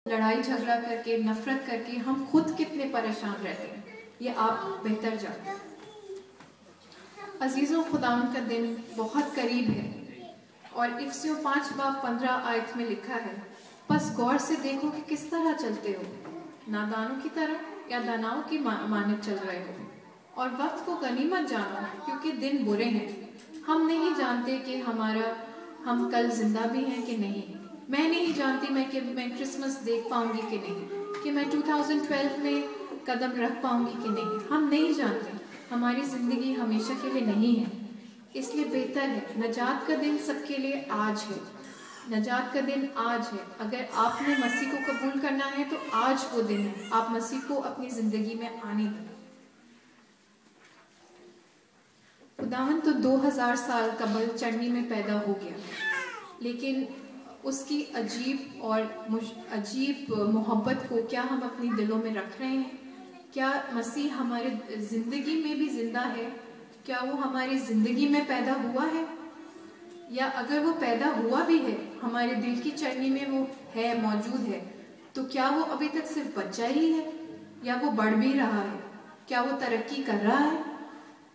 لڑائی جھگڑا کر کے، نفرت کر کے ہم خود کتنے پریشان رہتے ہیں، یہ آپ بہتر جانتے ہیں۔ عزیزوں، خداوند کا دن بہت قریب ہے، اور افسیوں 5 باب 15 آیت میں لکھا ہے، پس غور سے دیکھو کہ کس طرح چلتے ہو، نادانوں کی طرح یا داناؤں کی مانند چل رہے ہو، اور وقت کو غنیمت جانو کیونکہ دن برے ہیں۔ ہم نہیں جانتے کہ ہم کل زندہ بھی ہیں کہ نہیں۔ میں نہیں جانتی کہ میں کرسمس دیکھ پاؤں گی کہ نہیں، کہ میں 2012 میں قدم رکھ پاؤں گی کہ نہیں۔ ہم نہیں جانتے، ہماری زندگی ہمیشہ کے لیے نہیں ہے، اس لیے بہتر ہے نجات کا دن سب کے لیے آج ہے۔ نجات کا دن آج ہے۔ اگر آپ نے مسیح کو قبول کرنا ہے تو آج وہ دن ہے، آپ مسیح کو اپنی زندگی میں آنے دیں۔ خداوند تو 2000 سال قبل چرنی میں پیدا ہو گیا، لیکن اس کی عجیب محبت کو کیا ہم اپنی دلوں میں رکھ رہے ہیں؟ کیا مسیح ہمارے زندگی میں بھی زندہ ہے؟ کیا وہ ہماری زندگی میں پیدا ہوا ہے؟ یا اگر وہ پیدا ہوا بھی ہے، ہمارے دل کی چرنی میں وہ ہے، موجود ہے، تو کیا وہ ابھی تک صرف بچہ ہی ہے یا وہ بڑھ بھی رہا ہے؟ کیا وہ ترقی کر رہا ہے؟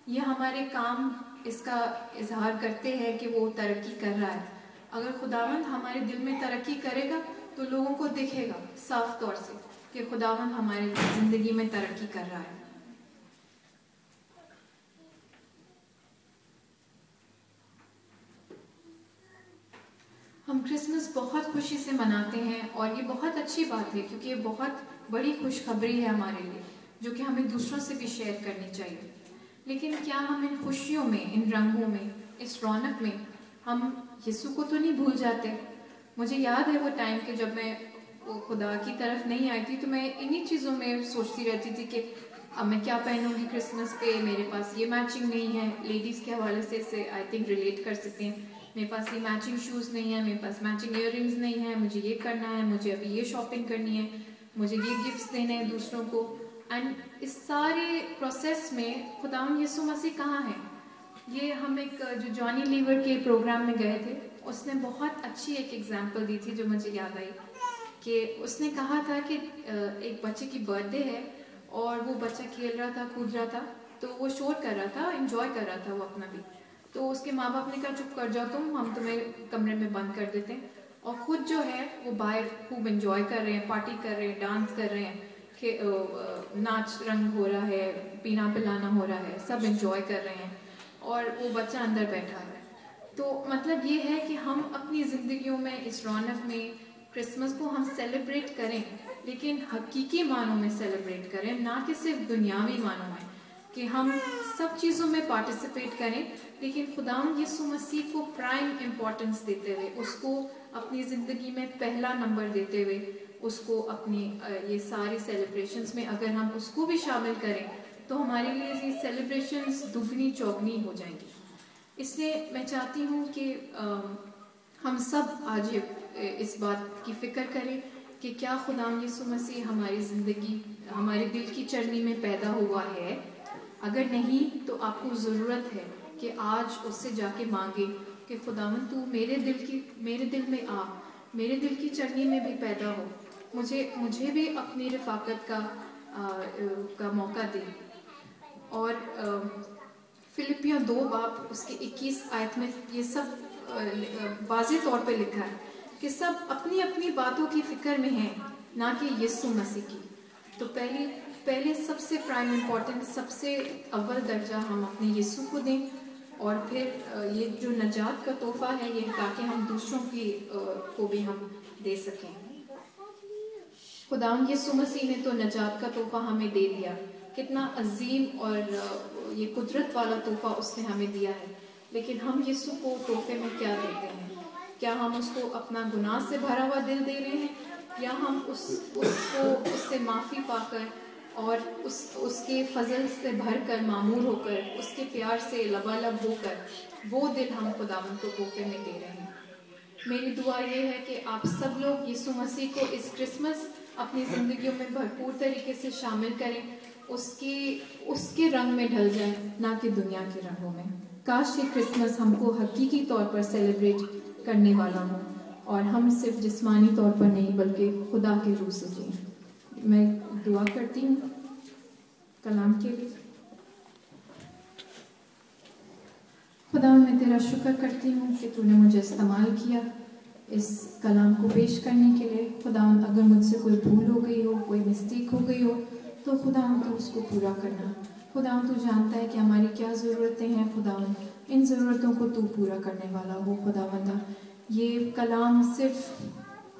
یہ ہمارے کام اس کا اظہار کرتے ہیں کہ وہ ترقی کر رہا ہے۔ اگر خداوند ہمارے دل میں ترقی کرے گا تو لوگوں کو دکھے گا صاف طور سے کہ خداوند ہماری زندگی میں ترقی کر رہا ہے۔ ہم کرسمس بہت خوشی سے مناتے ہیں، اور یہ بہت اچھی بات ہے کیونکہ یہ بہت بڑی خوشخبری ہے ہمارے لیے، جو کہ ہمیں دوسروں سے بھی شیئر کرنی چاہیے۔ لیکن کیا ہم ان خوشیوں میں، ان رنگوں میں، اس رونق میں ہم یسوع کو تو نہیں بھول جاتے؟ مجھے یاد ہے وہ ٹائم کہ جب میں خدا کی طرف نہیں آئی تھی تو میں انہی چیزوں میں سوچتی رہتی تھی کہ اب میں کیا پہنوں گی کرسمس پہ، میرے پاس یہ میچنگ نہیں ہے۔ لیڈیز کے حوالے سے اسے آئی تھنک ریلیٹ کر سکتے ہیں، میرے پاس یہ میچنگ شوز نہیں ہے، میرے پاس میچنگ ایئر رنگز نہیں ہے، مجھے یہ کرنا ہے، مجھے ابھی یہ شاپنگ کرنی ہے، مجھے یہ گفٹس دینے ہیں دوسروں کو۔ اینڈ اس سارے پروسیس میں خداوند یسوع مسیح کہاں ہے؟ یہ ہم جو جانی لیور کے پروگرام میں گئے تھے، اس نے بہت اچھی ایک ایگزامپل دی تھی جو مجھے یاد آئی، کہ اس نے کہا تھا کہ ایک بچے کی برتھ ڈے ہے اور وہ بچہ کھیل رہا تھا، کود رہا تھا، تو وہ شور کر رہا تھا، انجوائے کر رہا تھا وہ اپنا بھی، تو اس کے ماں باپ نے کہا چپ کر جاؤ تم، ہم تمہیں کمرے میں بند کر دیتے ہیں، اور خود جو ہے وہ باہر خوب انجوائے کر رہے ہیں، پارٹی کر رہے ہیں، ڈانس کر رہے ہیں، کہ ناچ رنگ ہو رہا ہے، پینا پلانا ہو رہا ہے، سب انجوائے کر رہے ہیں، اور وہ بچہ اندر بیٹھا ہے۔ تو مطلب یہ ہے کہ ہم اپنی زندگیوں میں اس رونق میں کرسمس کو ہم سیلیبریٹ کریں، لیکن حقیقی معنوں میں سیلیبریٹ کریں، نہ کہ صرف دنیاوی معنوں میں، کہ ہم سب چیزوں میں پارٹیسپیٹ کریں، لیکن خداوند یسوع مسیح کو پرائم امپورٹنس دیتے ہوئے، اس کو اپنی زندگی میں پہلا نمبر دیتے ہوئے، اس کو اپنی یہ ساری سیلیبریشنز میں اگر ہم اس کو بھی شامل کریں تو ہمارے لیے یہ سیلیبریشنز دگنی چوگنی ہو جائیں گی۔ اس لیے میں چاہتی ہوں کہ ہم سب آج اس بات کی فکر کریں کہ کیا خداوند یسوع مسیح ہماری زندگی، ہمارے دل کی چرنی میں پیدا ہوا ہے؟ اگر نہیں تو آپ کو ضرورت ہے کہ آج اس سے جا کے مانگے کہ خداوند تو میرے دل میں آ، میرے دل کی چرنی میں بھی پیدا ہو، مجھے بھی اپنی رفاقت کا موقع دے۔ اور فلپیوں 2 باب اس کے 21 آیت میں یہ سب واضح طور پہ لکھا ہے کہ سب اپنی اپنی باتوں کی فکر میں ہیں، نہ کہ یسوع مسیح کی۔ تو پہلے سب سے پرائم امپورٹنٹ، سب سے اول درجہ ہم اپنے یسوع کو دیں، اور پھر یہ جو نجات کا تحفہ ہے یہ تاکہ ہم دوسروں کو بھی ہم دے سکیں۔ خداوند یسوع مسیح نے تو نجات کا تحفہ ہمیں دے دیا، کتنا عظیم اور یہ قدرت والا تحفہ اس نے ہمیں دیا ہے، لیکن ہم یسوع کو تحفے میں کیا دیتے ہیں؟ کیا ہم اس کو اپنا گناہ سے بھرا ہوا دل دے رہے ہیں، یا ہم اس سے معافی پا کر اور اس کے فضل سے بھر کر، معمور ہو کر، اس کے پیار سے لبالب ہو کر وہ دل ہم خداوند کو تحفے میں دے رہے ہیں؟ میری دعا یہ ہے کہ آپ سب لوگ یسوع مسیح کو اس کرسمس اپنی زندگیوں میں بھرپور طریقے سے شامل کریں، اس کے رنگ میں ڈھل جائیں، نہ کہ دنیا کے رنگوں میں۔ کاش یہ کرسمس ہم کو حقیقی طور پر سیلیبریٹ کرنے والا ہو۔ اور ہم صرف جسمانی طور پر نہیں بلکہ خدا کے روح سے جئیں۔ میں دعا کرتی ہوں کلام کے لیے۔ خدا میں تیرا شکر کرتی ہوں کہ تو نے مجھے استعمال کیا اس کلام کو پیش کرنے کے لیے۔ خدا اگر مجھ سے کوئی بھول ہو گئی ہو، کوئی مسٹیک ہو گئی ہو تو خدا تو اس کو پورا کرنا۔ خدا تو جانتا ہے کہ ہماری کیا ضرورتیں ہیں۔ خدا ان ضرورتوں کو تو پورا کرنے والا ہو۔ خدا بندہ یہ کلام صرف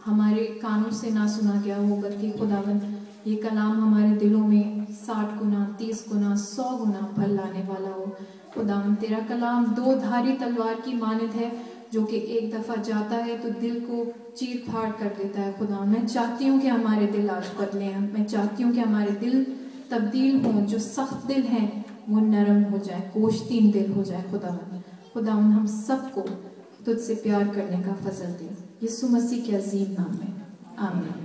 ہمارے کانوں سے نہ سنا گیا ہو بلکہ خدا بند یہ کلام ہمارے دلوں میں 60 گنا 30 گنا 100 گنا پھل لانے والا ہو۔ خدا تیرا کلام 2 دھاری تلوار کی مانند ہے جو کہ ایک دفعہ جاتا ہے تو دل کو چیر پھاڑ کر دیتا ہے۔ خدا میں چاہتی ہوں کہ ہمارے دل آج بدلے ہیں، میں چاہتی ہوں کہ ہمارے دل تبدیل ہوں، جو سخت دل ہیں وہ نرم ہو جائے، گوشتین دل ہو جائے۔ خدا ہم سب کو تجھ سے پیار کرنے کا فضل دے، یسوع مسیح کے عظیم نام میں آمین۔